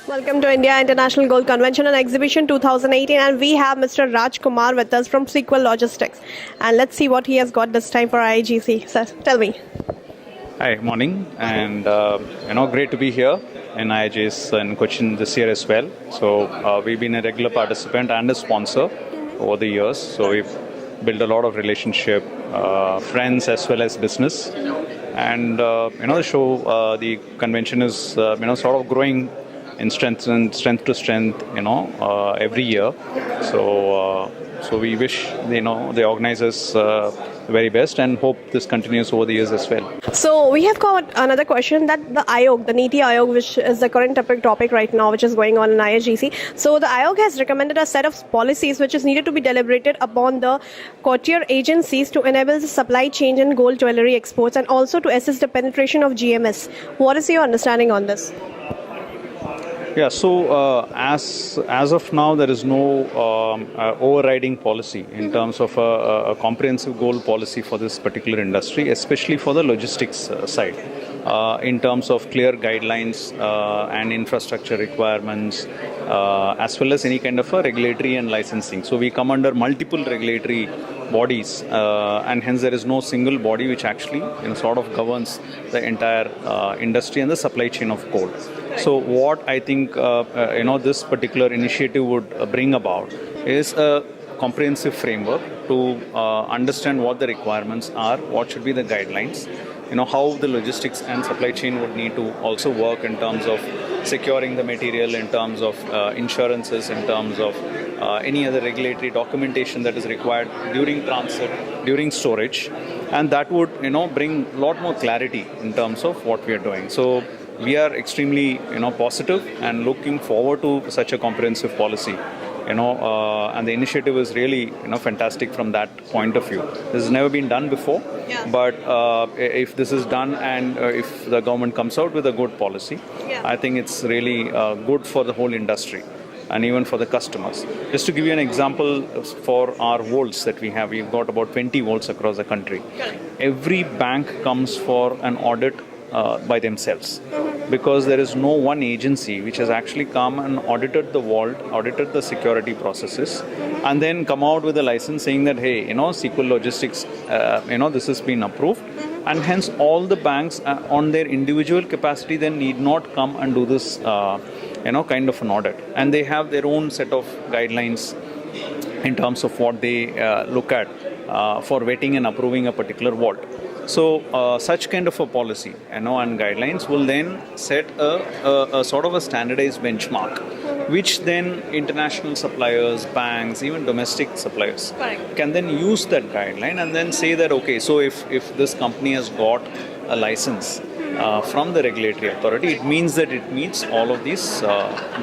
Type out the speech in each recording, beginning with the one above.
Welcome to India International Gold Convention and Exhibition 2018, and we have Mr. Rajkumar with us from Sequel Logistics. And let's see what he has got this time for IIGC. Sir, tell me. Hi, morning, and great to be here in IIGC in Cochin this year as well. So we've been a regular participant and a sponsor over the years. So we've built a lot of relationship, friends as well as business. And the show, the convention is sort of growing in strength to strength, every year. So we wish the organizers the very best and hope this continues over the years as well. So we have got another question that the IIOG, the Niti Aayog, which is the current topic right now, which is going on in IIGC. So the IIOG has recommended a set of policies which is needed to be deliberated upon the courtier agencies to enable the supply chain in gold jewelry exports and also to assist the penetration of GMS. What is your understanding on this? Yeah, so as of now, there is no overriding policy in terms of a comprehensive gold policy for this particular industry, especially for the logistics side, in terms of clear guidelines and infrastructure requirements, as well as any kind of a regulatory and licensing. So we come under multiple regulatory bodies, and hence there is no single body which actually sort of governs the entire industry and the supply chain of gold. So what I think this particular initiative would bring about is a comprehensive framework to understand what the requirements are, what should be the guidelines, how the logistics and supply chain would need to also work in terms of securing the material, in terms of insurances, in terms of any other regulatory documentation that is required during transit, during storage, and that would bring a lot more clarity in terms of what we are doing. So we are extremely positive and looking forward to such a comprehensive policy. And the initiative is really fantastic from that point of view. This has never been done before, but if this is done and if the government comes out with a good policy, I think it's really good for the whole industry and even for the customers. Just to give you an example, for our vaults that we have, we've got about 20 vaults across the country. Every bank comes for an audit by themselves, because there is no one agency which has actually come and audited the vault, audited the security processes, and then come out with a license saying that, hey, Sequel Logistics, this has been approved, and hence all the banks on their individual capacity then need not come and do this, kind of an audit. And they have their own set of guidelines in terms of what they look at for vetting and approving a particular vault. So such kind of a policy and guidelines will then set a sort of a standardized benchmark, which then international suppliers, banks, even domestic suppliers can then use that guideline and then say that, okay, so if this company has got a license from the regulatory authority, it means that it meets all of these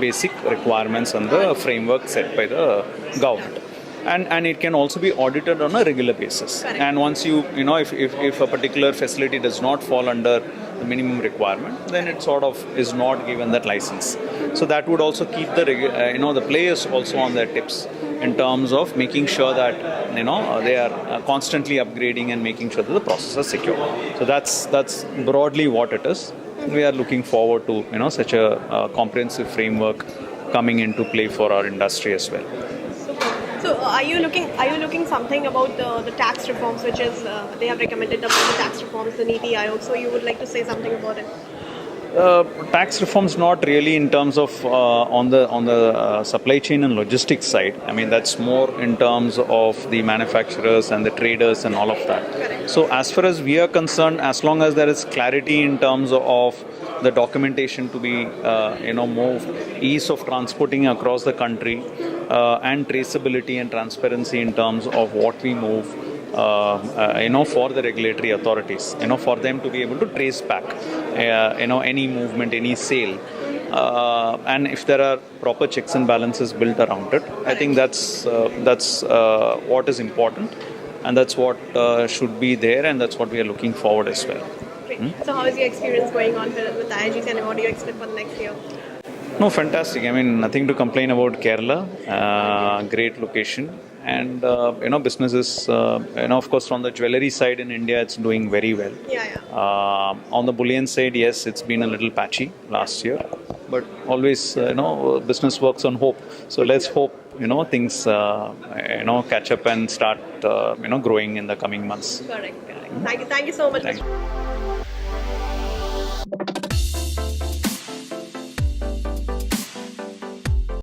basic requirements and the framework set by the government. And it can also be audited on a regular basis. And once if a particular facility does not fall under the minimum requirement, then it sort of is not given that license. So that would also keep the players also on their tips in terms of making sure that they are constantly upgrading and making sure that the process is secure. So that's broadly what it is. We are looking forward to such a comprehensive framework coming into play for our industry as well. So are you looking something about the tax reforms, which is they have recommended about the tax reforms, the Niti Aayog? So you would like to say something about it? Tax reforms not really in terms of on the supply chain and logistics side. I mean, that's more in terms of the manufacturers and the traders and all of that. Correct. So as far as we are concerned, as long as there is clarity in terms of the documentation to be moved, ease of transporting across the country, and traceability and transparency in terms of what we move, for the regulatory authorities, for them to be able to trace back, any movement, any sale. And if there are proper checks and balances built around it, I think that's what is important, and that's what should be there, and that's what we are looking forward as well. So how is your experience going on with IIGC, and what do you expect for the next year? No, fantastic. I mean, nothing to complain about Kerala. Great location. And, business is, of course, from the jewelry side in India, it's doing very well. Yeah. On the bullion side, yes, it's been a little patchy last year. but always, business works on hope. So let's hope, things, catch up and start, growing in the coming months. Correct. Thank you so much. Thank you.